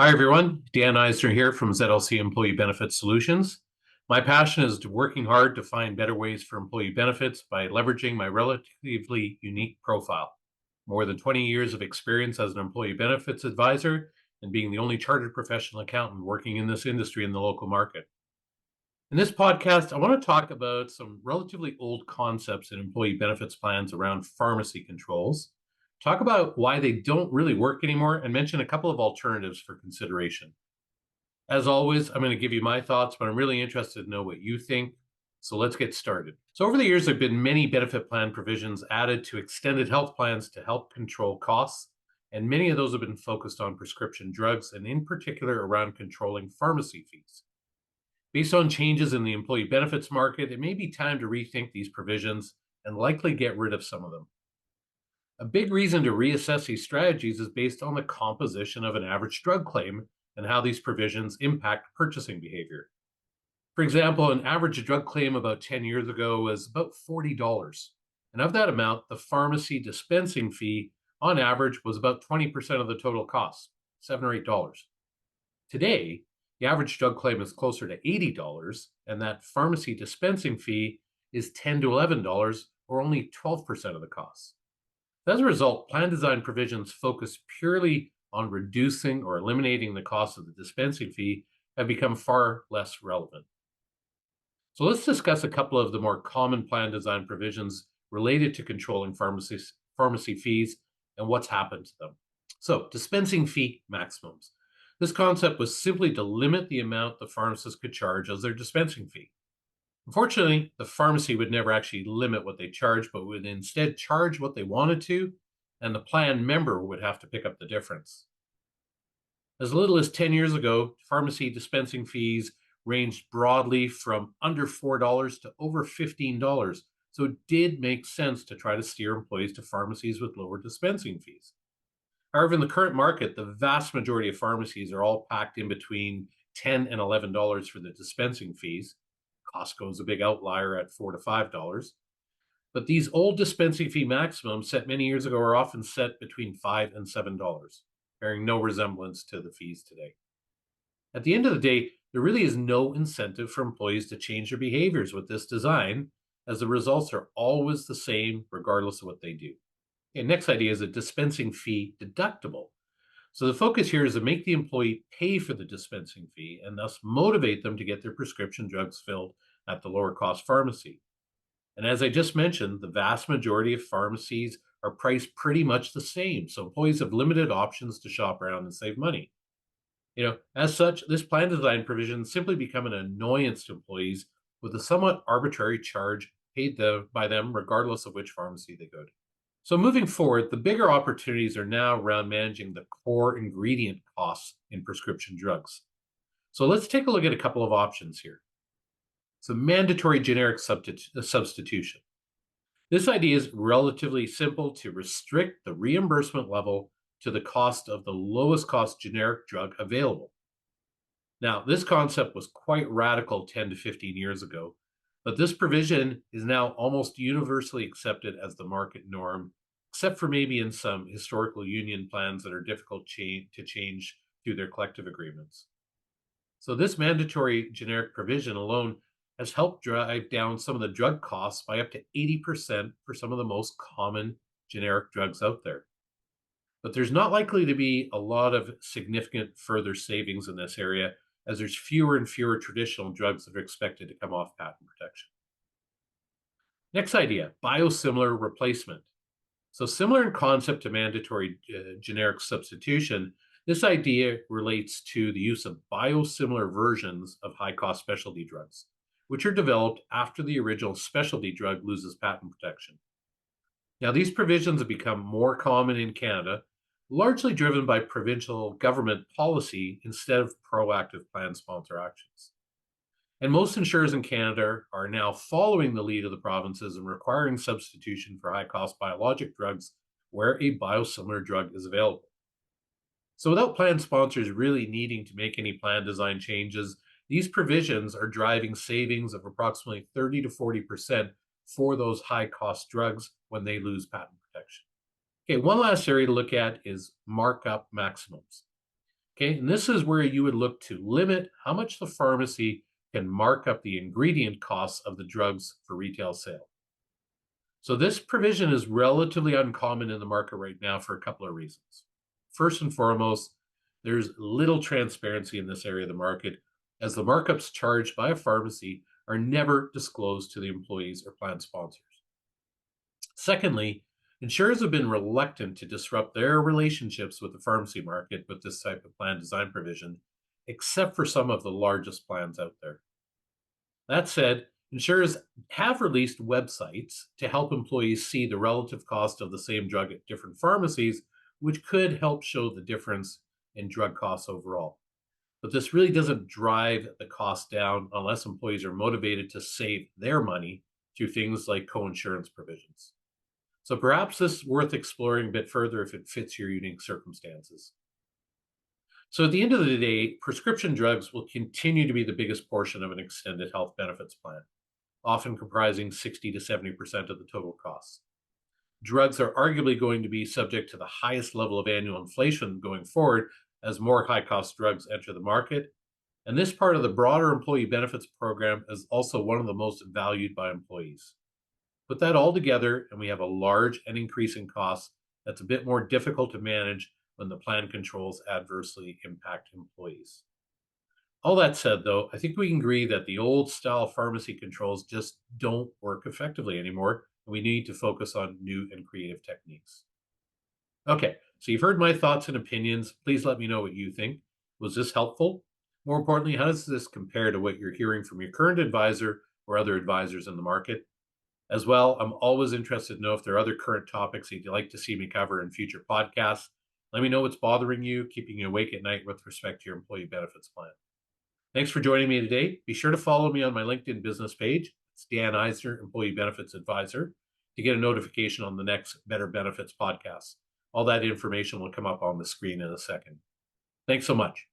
Hi, everyone. Dan Eisner here from ZLC Employee Benefit Solutions. My passion is working hard to find better ways for employee benefits by leveraging my relatively unique profile. More than 20 years of experience as an employee benefits advisor and being the only chartered professional accountant working in this industry in the local market. In this podcast, I want to talk about some relatively old concepts in employee benefits plans around pharmacy controls, talk about why they don't really work anymore, and mention a couple of alternatives for consideration. As always, I'm going to give you my thoughts, but I'm really interested to know what you think. So let's get started. So over the years, there have been many benefit plan provisions added to extended health plans to help control costs, and many of those have been focused on prescription drugs, and in particular around controlling pharmacy fees. Based on changes in the employee benefits market, it may be time to rethink these provisions and likely get rid of some of them. A big reason to reassess these strategies is based on the composition of an average drug claim and how these provisions impact purchasing behavior. For example, an average drug claim about 10 years ago was about $40. And of that amount, the pharmacy dispensing fee on average was about 20% of the total cost, $7 or $8. Today, the average drug claim is closer to $80, and that pharmacy dispensing fee is $10 to $11, or only 12% of the cost. As a result, plan design provisions focused purely on reducing or eliminating the cost of the dispensing fee have become far less relevant. So let's discuss a couple of the more common plan design provisions related to controlling pharmacy fees and what's happened to them. So, dispensing fee maximums. This concept was simply to limit the amount the pharmacist could charge as their dispensing fee. Unfortunately, the pharmacy would never actually limit what they charge, but would instead charge what they wanted to, and the plan member would have to pick up the difference. As little as 10 years ago, pharmacy dispensing fees ranged broadly from under $4 to over $15, so it did make sense to try to steer employees to pharmacies with lower dispensing fees. However, in the current market, the vast majority of pharmacies are all packed in between $10 and $11 for the dispensing fees. Costco is a big outlier at $4 to $5. But these old dispensing fee maximums set many years ago are often set between $5 and $7, bearing no resemblance to the fees today. At the end of the day, there really is no incentive for employees to change their behaviors with this design, as the results are always the same regardless of what they do. Okay, next idea is a dispensing fee deductible. So the focus here is to make the employee pay for the dispensing fee and thus motivate them to get their prescription drugs filled at the lower cost pharmacy. And as I just mentioned, the vast majority of pharmacies are priced pretty much the same. So employees have limited options to shop around and save money. As such, this plan design provision simply become an annoyance to employees with a somewhat arbitrary charge paid by them regardless of which pharmacy they go to. So moving forward, the bigger opportunities are now around managing the core ingredient costs in prescription drugs. So let's take a look at a couple of options here. So mandatory generic substitution. This idea is relatively simple to restrict the reimbursement level to the cost of the lowest cost generic drug available. Now, this concept was quite radical 10 to 15 years ago, but this provision is now almost universally accepted as the market norm, except for maybe in some historical union plans that are difficult to change through their collective agreements. So this mandatory generic provision alone has helped drive down some of the drug costs by up to 80% for some of the most common generic drugs out there. But there's not likely to be a lot of significant further savings in this area, as there's fewer and fewer traditional drugs that are expected to come off patent protection. Next idea, biosimilar replacement. So similar in concept to mandatory generic substitution, this idea relates to the use of biosimilar versions of high-cost specialty drugs, which are developed after the original specialty drug loses patent protection. Now, these provisions have become more common in Canada, largely driven by provincial government policy instead of proactive plan sponsor actions. And most insurers in Canada are now following the lead of the provinces and requiring substitution for high-cost biologic drugs where a biosimilar drug is available. So without plan sponsors really needing to make any plan design changes, these provisions are driving savings of approximately 30 to 40% for those high-cost drugs when they lose patent protection. Okay, one last area to look at is markup maximums. Okay, and this is where you would look to limit how much the pharmacy can mark up the ingredient costs of the drugs for retail sale. So, this provision is relatively uncommon in the market right now for a couple of reasons. First and foremost, there's little transparency in this area of the market, as the markups charged by a pharmacy are never disclosed to the employees or plan sponsors. Secondly, insurers have been reluctant to disrupt their relationships with the pharmacy market with this type of plan design provision, except for some of the largest plans out there. That said, insurers have released websites to help employees see the relative cost of the same drug at different pharmacies, which could help show the difference in drug costs overall. But this really doesn't drive the cost down unless employees are motivated to save their money through things like coinsurance provisions. So perhaps this is worth exploring a bit further if it fits your unique circumstances. So at the end of the day, prescription drugs will continue to be the biggest portion of an extended health benefits plan, often comprising 60 to 70% of the total costs. Drugs are arguably going to be subject to the highest level of annual inflation going forward as more high cost drugs enter the market. And this part of the broader employee benefits program is also one of the most valued by employees. Put that all together, and we have a large and increasing cost that's a bit more difficult to manage when the plan controls adversely impact employees. All that said, though, I think we can agree that the old style pharmacy controls just don't work effectively anymore, and we need to focus on new and creative techniques. Okay, so you've heard my thoughts and opinions. Please let me know what you think. Was this helpful? More importantly, how does this compare to what you're hearing from your current advisor or other advisors in the market? As well, I'm always interested to know if there are other current topics that you'd like to see me cover in future podcasts. Let me know what's bothering you, keeping you awake at night with respect to your employee benefits plan. Thanks for joining me today. Be sure to follow me on my LinkedIn business page. It's Dan Eisner, Employee Benefits Advisor, to get a notification on the next Better Benefits podcast. All that information will come up on the screen in a second. Thanks so much.